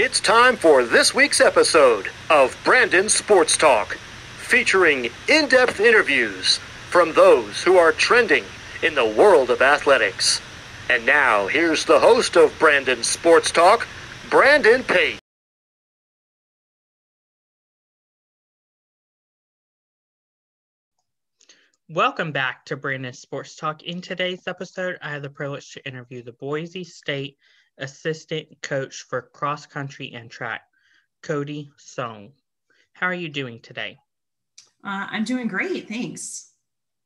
It's time for this week's episode of Brandon Sports Talk, featuring in-depth interviews from those who are trending in the world of athletics. And now, here's the host of Brandon Sports Talk, Brandon Pate. Welcome back to Brandon Sports Talk. In today's episode, I have the privilege to interview the Boise State assistant coach for cross country and track, Cody Sohn. How are you doing today? I'm doing great, thanks.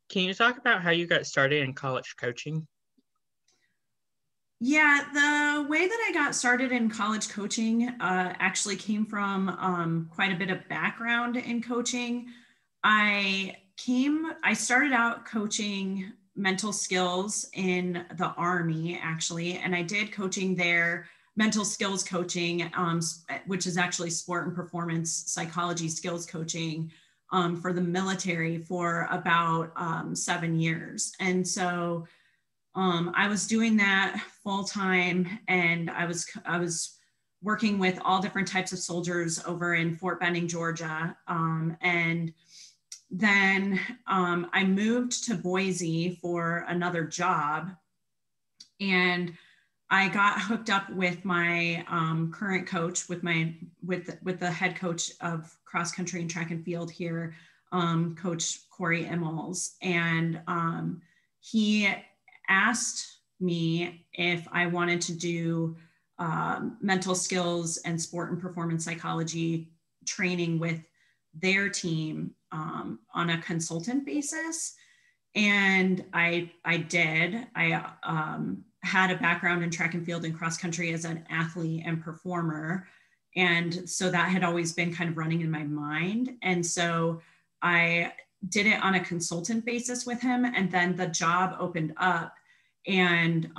Can you talk about how you got started in college coaching? Yeah, the way that I got started in college coaching actually came from quite a bit of background in coaching. I started out coaching mental skills in the Army, actually, and I did coaching there, mental skills coaching, which is actually sport and performance psychology skills coaching for the military for about 7 years. And so I was doing that full time, and I was working with all different types of soldiers over in Fort Benning, Georgia. And then I moved to Boise for another job, and I got hooked up with my current coach, with the head coach of cross country and track and field here, Coach Corey Immels, and he asked me if I wanted to do mental skills and sport and performance psychology training with their team on a consultant basis. And I did. I had a background in track and field and cross country as an athlete and performer. And so that had always been kind of running in my mind. And so I did it on a consultant basis with him. And then the job opened up, and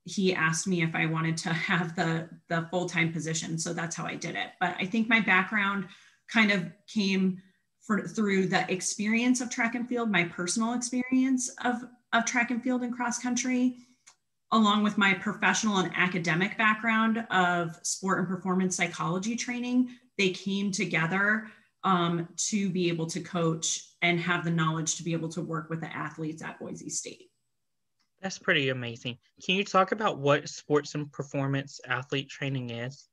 he asked me if I wanted to have the full-time position. So that's how I did it. But I think my background kind of came through the experience of track and field, my personal experience of track and field and cross country, along with my professional and academic background of sport and performance psychology training. They came together to be able to coach and have the knowledge to be able to work with the athletes at Boise State. That's pretty amazing. Can you talk about what sports and performance athlete training is?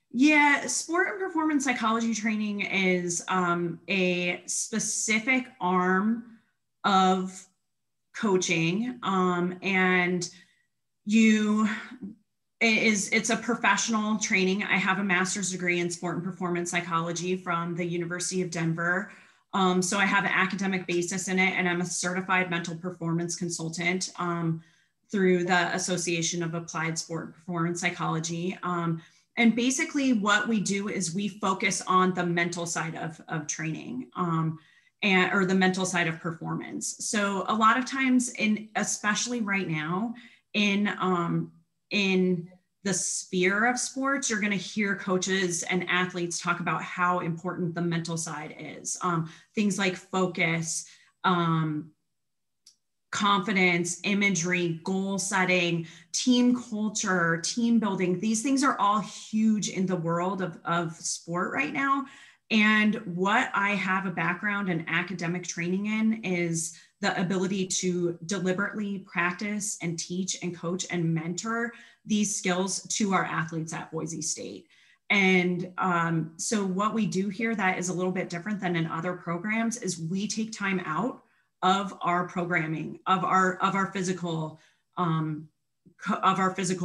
Yeah, sport and performance psychology training is a specific arm of coaching, and it's a professional training. I have a master's degree in sport and performance psychology from the University of Denver. So I have an academic basis in it, and I'm a certified mental performance consultant through the Association of Applied Sport and Performance Psychology. And basically what we do is we focus on the mental side of training or the mental side of performance. So a lot of times, especially right now in the sphere of sports, you're going to hear coaches and athletes talk about how important the mental side is. Things like focus, confidence, imagery, goal setting, team culture, team building. These things are all huge in the world of sport right now. And what I have a background in academic training in is the ability to deliberately practice and teach and coach and mentor these skills to our athletes at Boise State. And so what we do here that is a little bit different than in other programs is we take time out of our programming, of our physical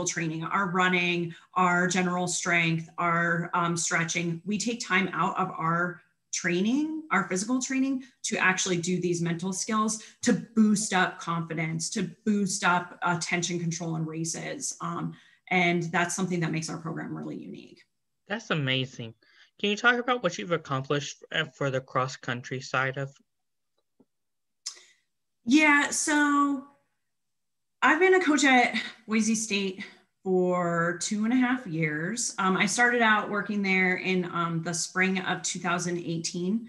training, our running, our general strength, our stretching. We take time out of our training, our physical training, to actually do these mental skills to boost up confidence, to boost up tension control in races. And that's something that makes our program really unique. That's amazing. Can you talk about what you've accomplished for the cross country side of? Yeah, so I've been a coach at Boise State for 2.5 years. I started out working there in the spring of 2018.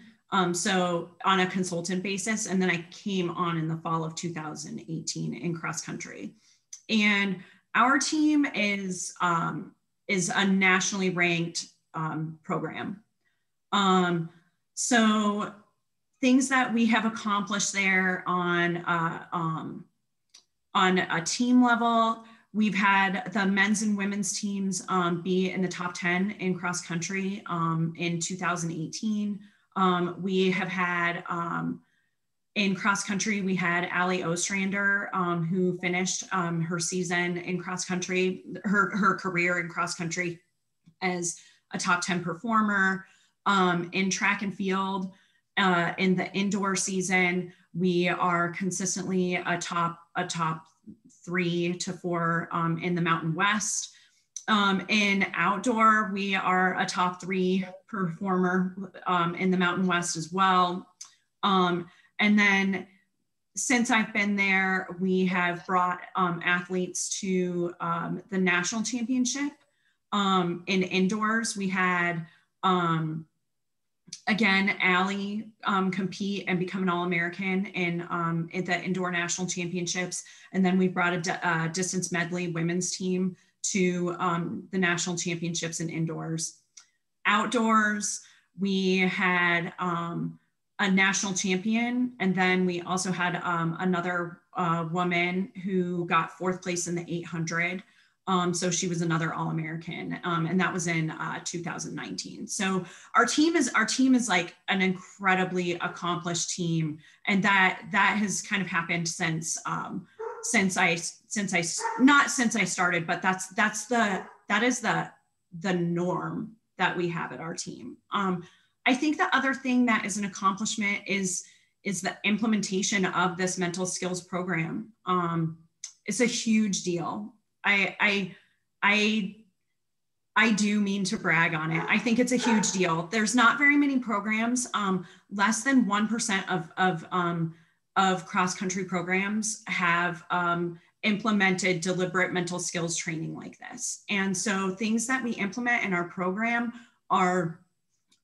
So on a consultant basis, and then I came on in the fall of 2018 in cross country. And our team is is a nationally ranked program. So things that we have accomplished there on a team level, we've had the men's and women's teams be in the top 10 in cross country in 2018. We have had in cross country, we had Allie Ostrander, who finished her season in cross country, her career in cross country as a top 10 performer. In track and field, in the indoor season, we are consistently a top 3 to 4 in the Mountain West. In outdoor, we are a top 3 performer in the Mountain West as well. And then since I've been there, we have brought athletes to the national championship. In indoors, we had, again, Allie compete and become an All-American in the indoor national championships. And then we brought a distance medley women's team to the national championships in indoors. Outdoors, we had a national champion, and then we also had another woman who got 4th place in the 800. So she was another All-American, and that was in 2019. So our team is like an incredibly accomplished team, and that has kind of happened since I started, but that is the norm that we have at our team. I think the other thing that is an accomplishment is the implementation of this mental skills program. It's a huge deal. I do mean to brag on it. I think it's a huge deal. There's not very many programs. Less than 1% of cross-country programs have implemented deliberate mental skills training like this. And so things that we implement in our program are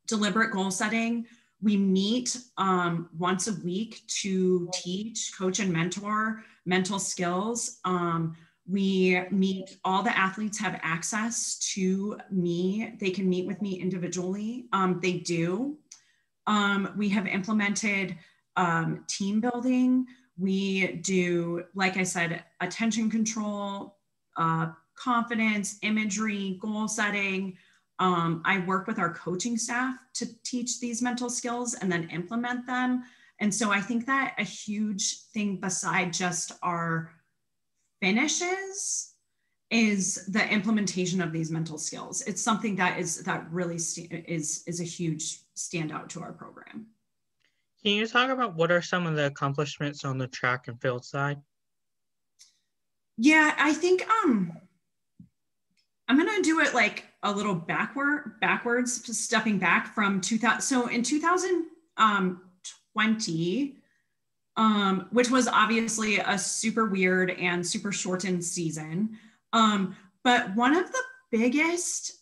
deliberate goal setting. We meet once a week to teach, coach, and mentor mental skills. We meet, all the athletes have access to me. They can meet with me individually. They do. We have implemented team building. We do, like I said, attention control, confidence, imagery, goal setting. I work with our coaching staff to teach these mental skills and then implement them. And so I think that a huge thing beside just our finishes is the implementation of these mental skills. It's something that really is a huge standout to our program. Can you talk about what are some of the accomplishments on the track and field side? Yeah, I think I'm gonna do it like a little backwards, stepping back from 2000. So in 2020, which was obviously a super weird and super shortened season. But one of the biggest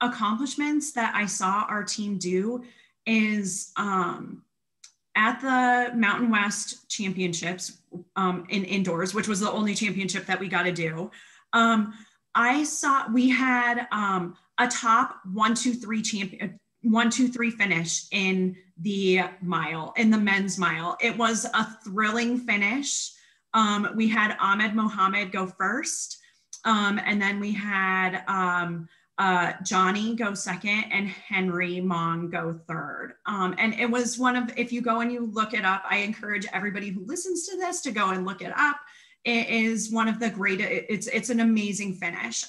accomplishments that I saw our team do is at the Mountain West Championships in indoors, which was the only championship that we got to do. I saw we had a top 1-2-3 finish in the mile, in the men's mile. It was a thrilling finish. We had Ahmed Mohammed go first, and then we had Johnny go second and Henry Mong go third. And it was one of, if you go and you look it up, I encourage everybody who listens to this to go and look it up. It is one of the greatest, it's an amazing finish.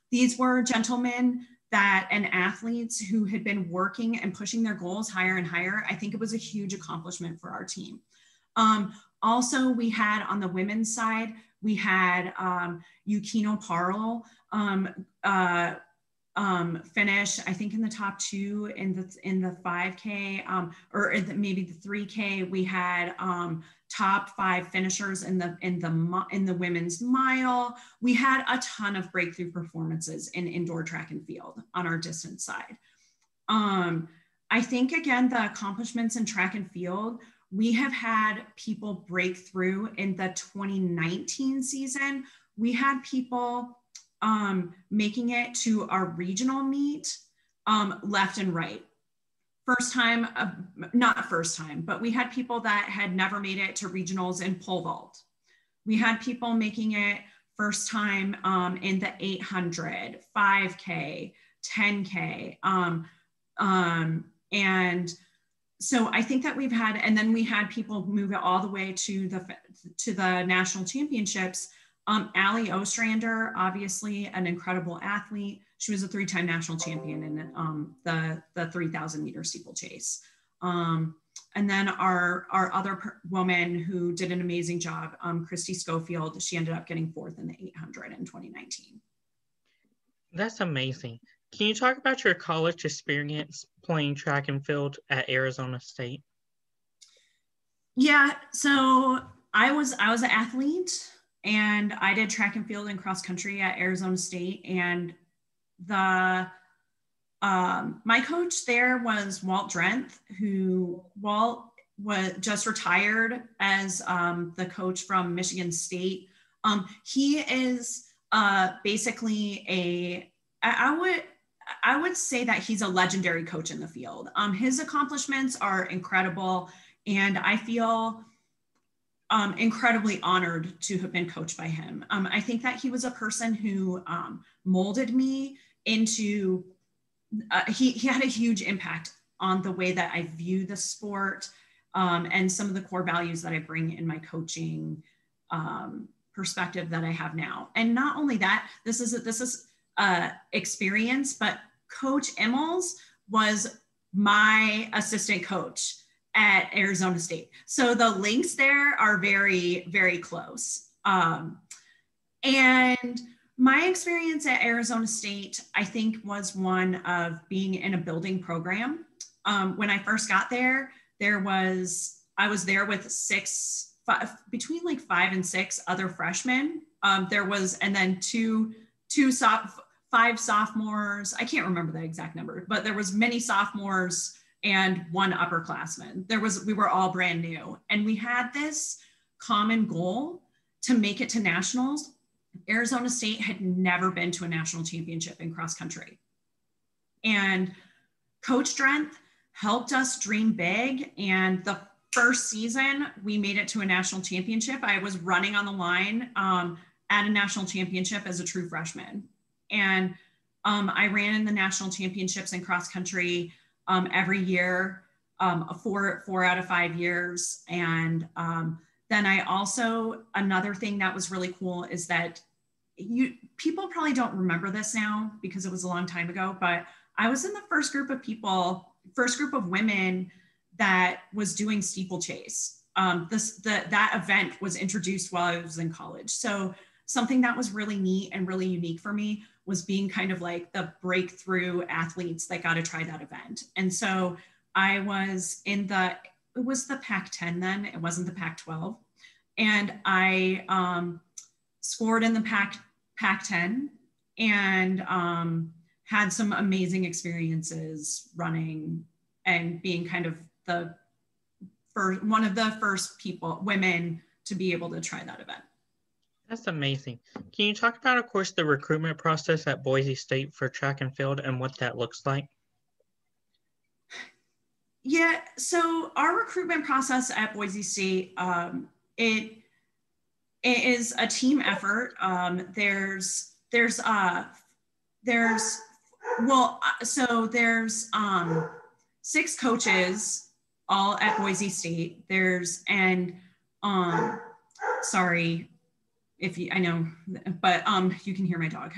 These were gentlemen and athletes who had been working and pushing their goals higher and higher. I think it was a huge accomplishment for our team. Also, we had on the women's side, we had Yukino Parle finish, I think in the top 2 in the 5K or maybe the 3K. We had top 5 finishers in the women's mile. We had a ton of breakthrough performances in indoor track and field on our distance side. I think again, the accomplishments in track and field, we have had people break through in the 2019 season. We had people making it to our regional meet left and right. First time, not first time, but we had people that had never made it to regionals in pole vault. We had people making it first time in the 800, 5K, 10K. And so I think that we've had, and then we had people move it all the way to the national championships. Allie Ostrander, obviously an incredible athlete. She was a 3-time national champion in the 3,000 meter steeplechase. And then our other woman who did an amazing job, Christy Schofield, she ended up getting 4th in the 800 in 2019. That's amazing. Can you talk about your college experience playing track and field at Arizona State? Yeah, so I was an athlete, and I did track and field and cross country at Arizona State. And my coach there was Walt Drenth, Walt was just retired as the coach from Michigan State. He is basically I would say that he's a legendary coach in the field. His accomplishments are incredible, and I feel incredibly honored to have been coached by him. I think that he was a person who molded me into, he had a huge impact on the way that I view the sport and some of the core values that I bring in my coaching perspective that I have now. And not only that, this is experience, but Coach Immels was my assistant coach at Arizona State. So the links there are very, very close. And my experience at Arizona State, I think, was one of being in a building program. When I first got there, I was there with between like 5 and 6 other freshmen. And then five sophomores. I can't remember the exact number, but there was many sophomores and 1 upperclassman. We were all brand new. And we had this common goal to make it to nationals. Arizona State had never been to a national championship in cross country. And Coach Drenth helped us dream big. And the first season we made it to a national championship, I was running on the line at a national championship as a true freshman. And I ran in the national championships in cross country every year, 4 out of 5 years. And then I also, another thing that was really cool is that people probably don't remember this now because it was a long time ago, but I was in the first group of women that was doing steeplechase. That event was introduced while I was in college. So something that was really neat and really unique for me was being kind of like the breakthrough athletes that got to try that event. And so I was it was the Pac-10 then, it wasn't the Pac-12. And I scored in the Pac-10 and had some amazing experiences running and being kind of one of the first women to be able to try that event. That's amazing. Can you talk about, of course, the recruitment process at Boise State for track and field and what that looks like? Yeah, so our recruitment process at Boise State, it is a team effort. There's 6 coaches all at Boise State. Sorry if I know, but you can hear my dog.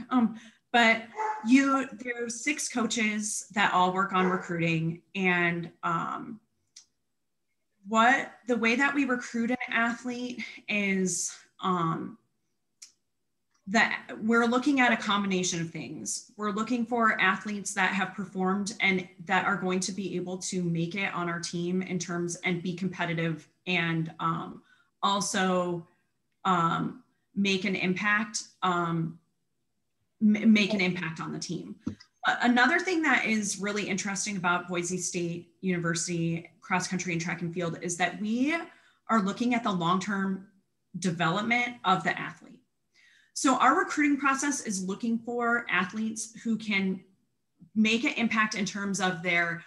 But there's 6 coaches that all work on recruiting, and the way that we recruit an athlete is that we're looking at a combination of things. We're looking for athletes that have performed and that are going to be able to make it on our team in terms and be competitive and also make an impact on the team. Another thing that is really interesting about Boise State University cross country and track and field is that we are looking at the long-term development of the athlete. So our recruiting process is looking for athletes who can make an impact in terms of their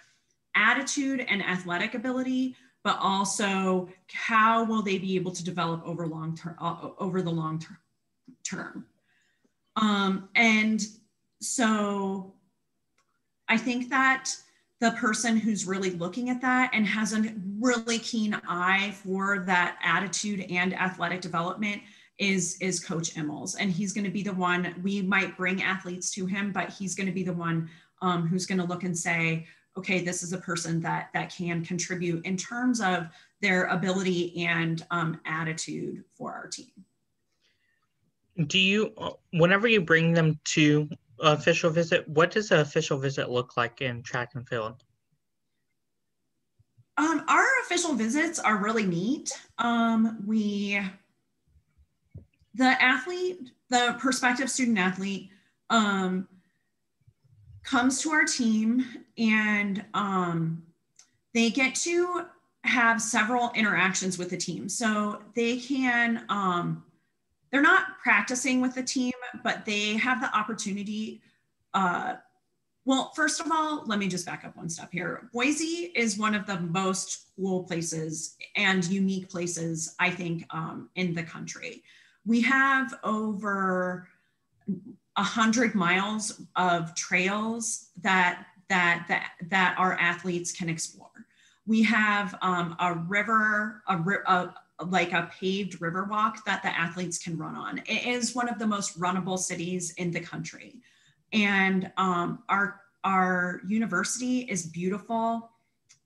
attitude and athletic ability, but also how will they be able to develop over the long term. And so I think that the person who's really looking at that and has a really keen eye for that attitude and athletic development is Coach Immels. And he's going to be the one, we might bring athletes to him, but he's going to be the one who's going to look and say, okay, this is a person that can contribute in terms of their ability and attitude for our team. Do you, whenever you bring them to official visit, what does an official visit look like in track and field? Our official visits are really neat. The prospective student athlete comes to our team, and they get to have several interactions with the team. So they can, they're not practicing with the team, but they have the opportunity. Well, first of all, let me just back up one step here. Boise is one of the most cool places and unique places, I think, in the country. We have over 100 miles of trails that our athletes can explore. We have a river, like a paved river walk that the athletes can run on. It is one of the most runnable cities in the country. And our university is beautiful.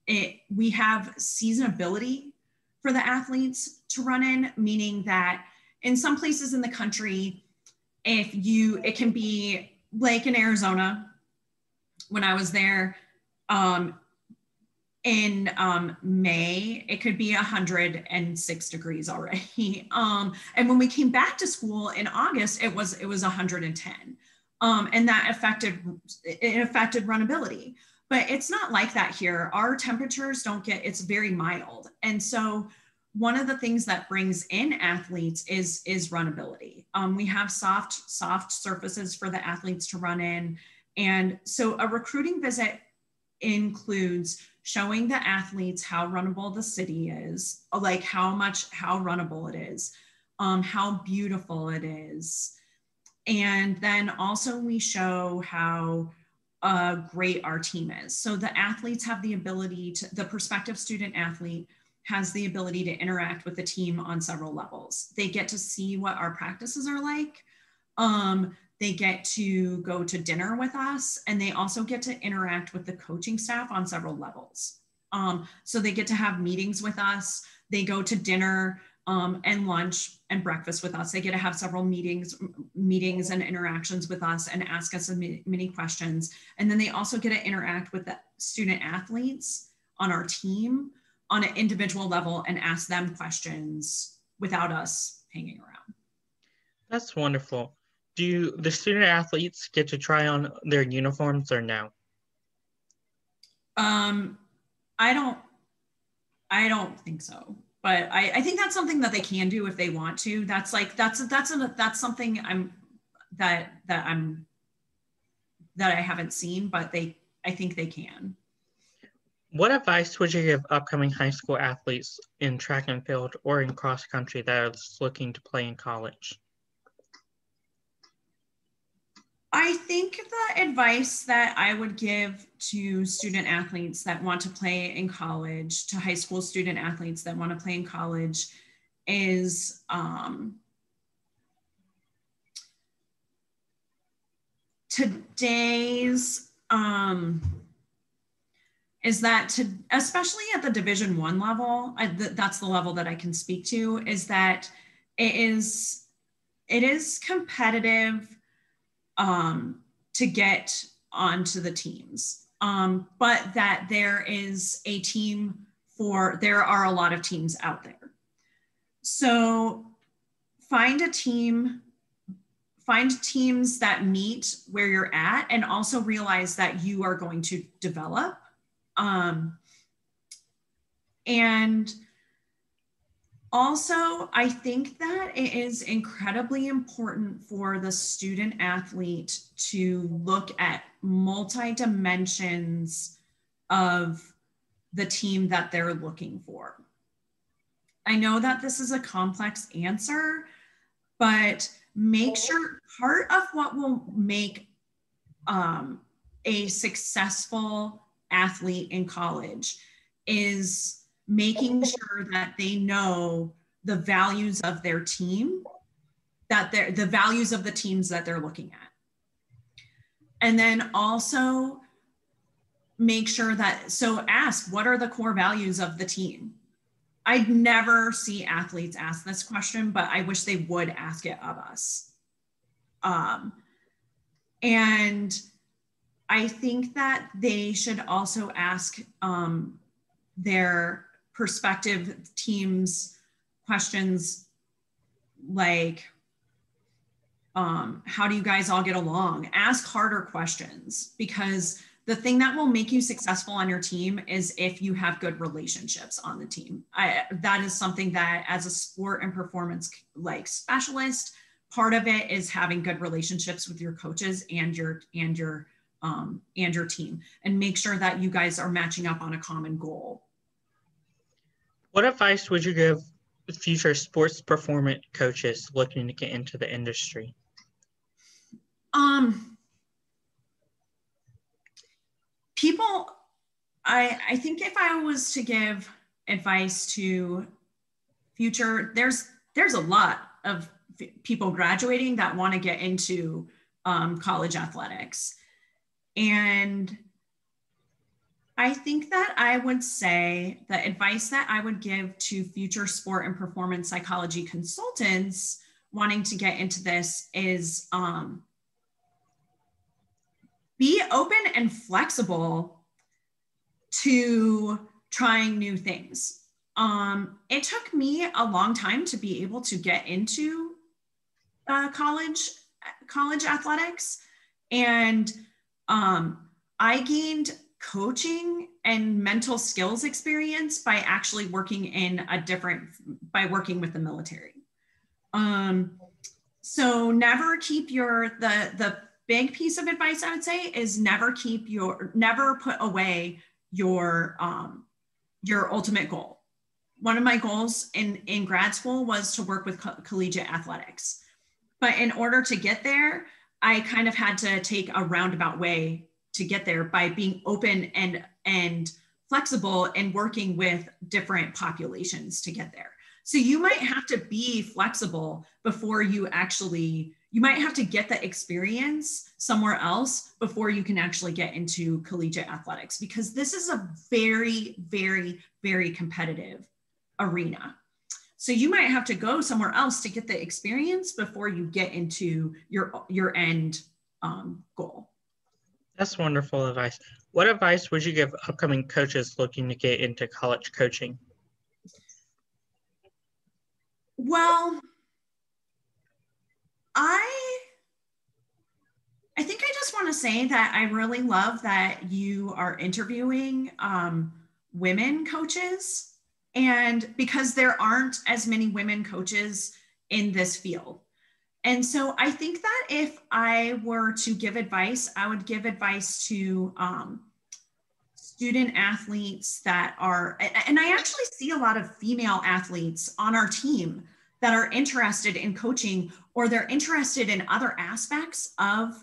We have seasonability for the athletes to run in, meaning that in some places in the country, it can be like in Arizona, when I was there in May, it could be 106 degrees already. And when we came back to school in August, it was 110. And that affected runnability. But it's not like that here. Our temperatures it's very mild. And so one of the things that brings in athletes is runnability. We have soft surfaces for the athletes to run in. And so a recruiting visit includes showing the athletes how runnable the city is, like how runnable it is, how beautiful it is. And then also we show how great our team is. So the athletes have the ability the prospective student athlete has the ability to interact with the team on several levels. They get to see what our practices are like. They get to go to dinner with us, and they also get to interact with the coaching staff on several levels. So they get to have meetings with us. They go to dinner and lunch and breakfast with us. They get to have several meetings and interactions with us and ask us many questions. And then they also get to interact with the student athletes on our team on an individual level and ask them questions without us hanging around. That's wonderful. Do the student athletes get to try on their uniforms or no? I don't think so. But I think that's something that they can do if they want to. That's something that I haven't seen, but I think they can. What advice would you give upcoming high school athletes in track and field or in cross country that are looking to play in college? I think the advice that I would give to student athletes that want to play in college, to high school student athletes that want to play in college, is especially at the Division I level, that's the level that I can speak to, is that it is competitive to get onto the teams, but that there are a lot of teams out there. So find teams that meet where you're at, and also realize that you are going to develop. And Also, I think that it is incredibly important for the student athlete to look at multi-dimensions of the team that they're looking for. I know that this is a complex answer, but make sure part of what will make a successful athlete in college is making sure that they know the values of their team, the values of the teams that they're looking at. And then also make sure that, so ask, what are the core values of the team? I'd never see athletes ask this question, but I wish they would ask it of us. And I think that they should also ask their prospective teams questions like, how do you guys all get along? Ask harder questions, because the thing that will make you successful on your team is if you have good relationships on the team. That is something that, as a sport and performance like specialist, part of it is having good relationships with your coaches and your team, and make sure that you guys are matching up on a common goal. What advice would you give future sports performance coaches looking to get into the industry? I think if I was to give advice to future, there's a lot of people graduating that want to get into college athletics. And I think that I would say the advice that I would give to future sport and performance psychology consultants wanting to get into this is be open and flexible to trying new things. It took me a long time to be able to get into college athletics, and I gained coaching and mental skills experience by actually working by working with the military. So never keep the big piece of advice I would say is never put away your ultimate goal. One of my goals in grad school was to work with collegiate athletics. But in order to get there, I kind of had to take a roundabout way to get there by being open and flexible and working with different populations to get there. So you might have to be flexible before you might have to get the experience somewhere else before you can actually get into collegiate athletics, because this is a very, very, very competitive arena. So you might have to go somewhere else to get the experience before you get into your end goal. That's wonderful advice. What advice would you give upcoming coaches looking to get into college coaching? Well, I think I just want to say that I really love that you are interviewing women coaches, and because there aren't as many women coaches in this field. And so I think that if I were to give advice, I would give advice to student athletes that are, and I actually see a lot of female athletes on our team that are interested in coaching, or they're interested in other aspects of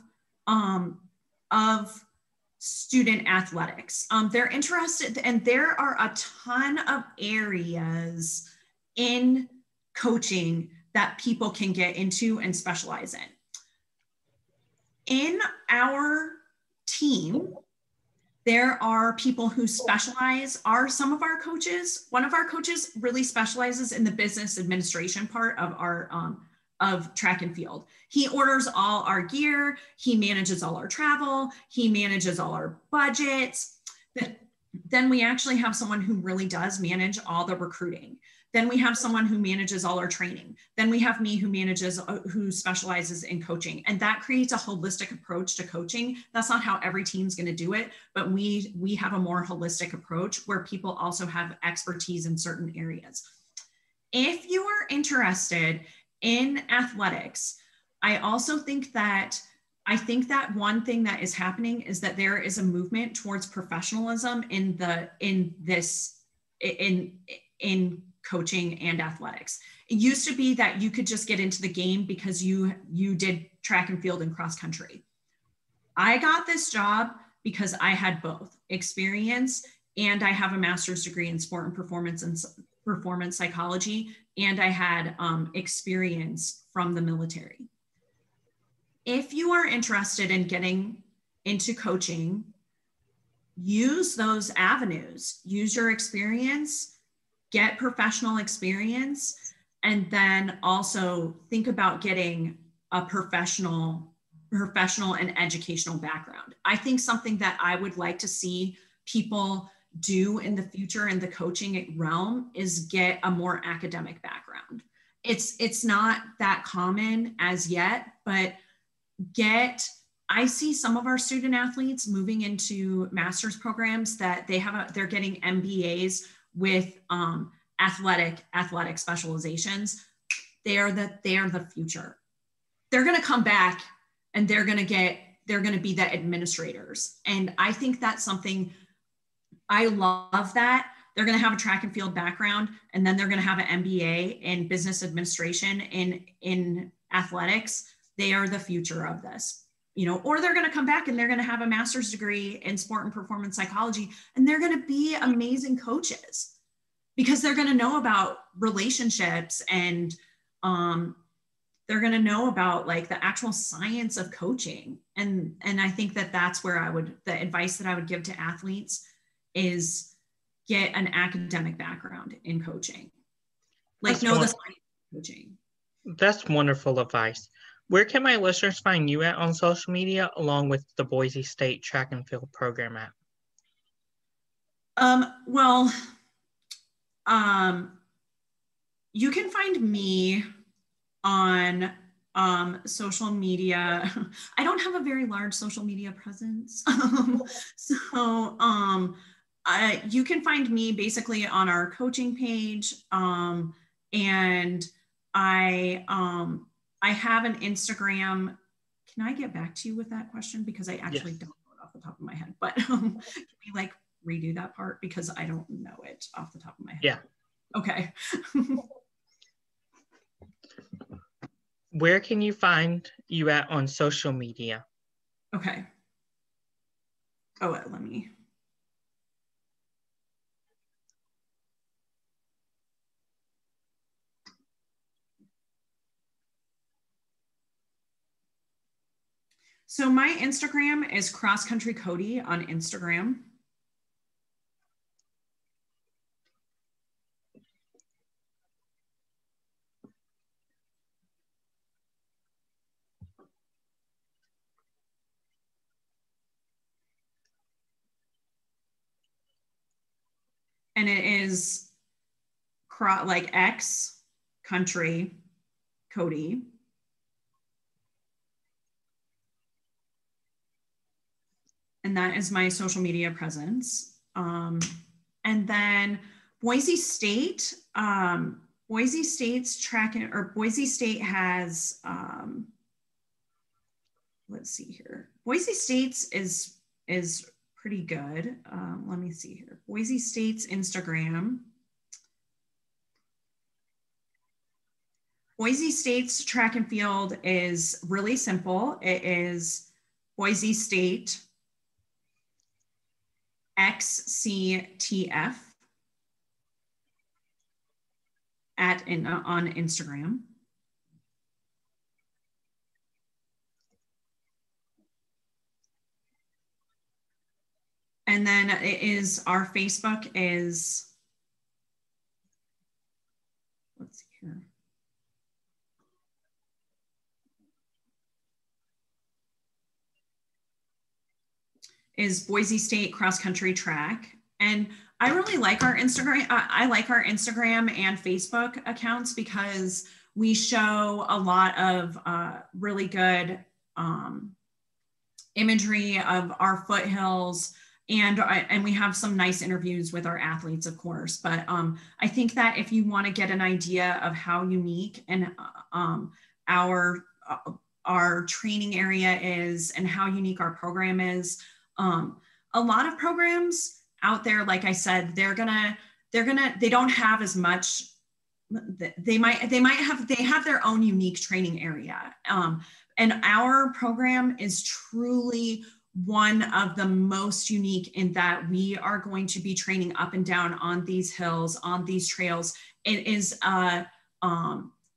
student athletics. They're interested, and there are a ton of areas in coaching that people can get into and specialize in. In our team, there are people who specialize, some of our coaches. One of our coaches really specializes in the business administration part of our of track and field. He orders all our gear, he manages all our travel, he manages all our budgets. Then we actually have someone who really does manage all the recruiting. Then we have someone who manages all our training. Then we have me who specializes in coaching. And that creates a holistic approach to coaching. That's not how every team's gonna do it, but we have a more holistic approach where people also have expertise in certain areas. if you are interested in athletics, I think that one thing that is happening is that there is a movement towards professionalism in coaching and athletics. It used to be that you could just get into the game because you did track and field and cross country. I got this job because I had both experience, and I have a master's degree in sport and performance psychology, and I had experience from the military. If you are interested in getting into coaching, use those avenues, use your experience, get professional experience, and then also think about getting a professional and educational background. I think something that I would like to see people do in the future in the coaching realm is get a more academic background. It's not that common as yet, but I see some of our student athletes moving into master's programs that they're getting MBAs with athletic specializations. They are the future. They're going to come back and they're going to be the administrators. And I think that's something, I love that. They're going to have a track and field background, and then they're going to have an MBA in business administration in athletics. They are the future of this, or they're going to come back and they're going to have a master's degree in sport and performance psychology, and they're going to be amazing coaches because they're going to know about relationships, and they're going to know about like the actual science of coaching. And I think that's where the advice that I would give to athletes is get an academic background in coaching. The science of coaching. That's wonderful advice. Where can my listeners find you at on social media, along with the Boise State track and field program at? You can find me on social media. I don't have a very large social media presence. You can find me basically on our coaching page. And I have an Instagram. Can I get back to you with that question? Because I actually don't know it off the top of my head, but can we redo that part? Because I don't know it off the top of my head. Yeah. Okay. Where can you find you at on social media? Okay. Let me. So my Instagram is Cross Country Cody on Instagram. And it is X Country Cody. And that is my social media presence. And then Boise State, Boise State's Boise State has, let's see here. Boise State's is pretty good. Let me see here. Boise State's Instagram. Boise State's track and field is really simple. It is Boise State XCTF on Instagram. And then our Facebook is, let's see here. Is Boise State Cross Country Track. And I really like our Instagram. I like our Instagram and Facebook accounts because we show a lot of really good imagery of our foothills and we have some nice interviews with our athletes, of course. But I think that if you want to get an idea of how unique and our training area is and how unique our program is, a lot of programs out there, like I said, they don't have as much. They have their own unique training area. And our program is truly one of the most unique in that we are going to be training up and down on these hills, on these trails. It is a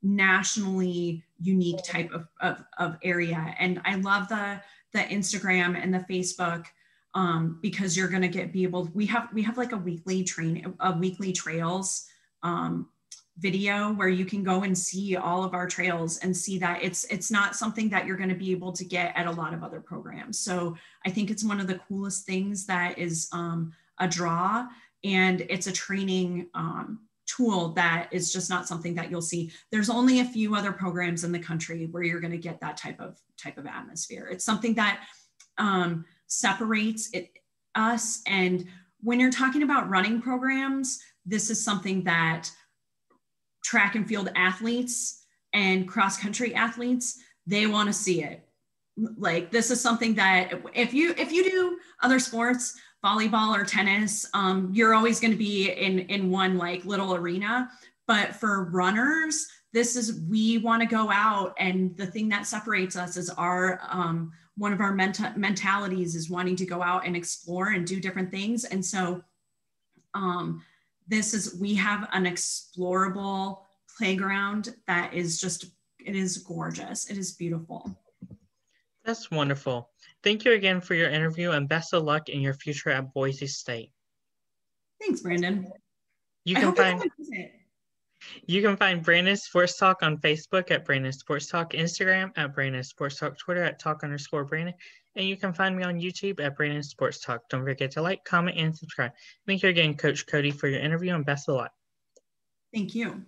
nationally unique type of area. And I love the Instagram and the Facebook, because you're going to we have like a weekly trails video where you can go and see all of our trails and see that it's not something that you're going to be able to get at a lot of other programs. So I think it's one of the coolest things that is a draw, and it's a training tool that is just not something that you'll see. There's only a few other programs in the country where you're going to get that type of atmosphere. It's something that separates us. And when you're talking about running programs, this is something that track and field athletes and cross country athletes, they want to see it. Like, this is something that if you do other sports, volleyball or tennis, you're always going to be in one like little arena. But for runners, we want to go out, and the thing that separates us is our one of our mentalities is wanting to go out and explore and do different things. And so we have an explorable playground that is it is gorgeous. It is beautiful. That's wonderful. Thank you again for your interview, and best of luck in your future at Boise State. Thanks, Brandon. You can find Brandon Sports Talk on Facebook at Brandon Sports Talk, Instagram at Brandon Sports Talk, Twitter at Talk_Brandon, and you can find me on YouTube at Brandon Sports Talk. Don't forget to like, comment, and subscribe. Thank you again, Coach Cody, for your interview, and best of luck. Thank you.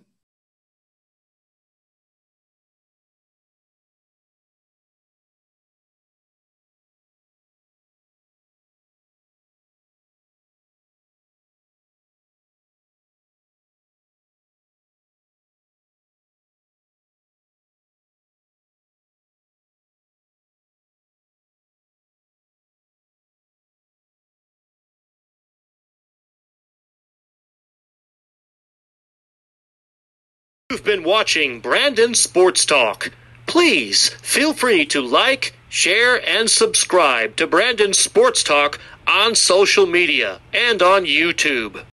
You've been watching Brandon Sports Talk. Please feel free to like, share, and subscribe to Brandon Sports Talk on social media and on YouTube.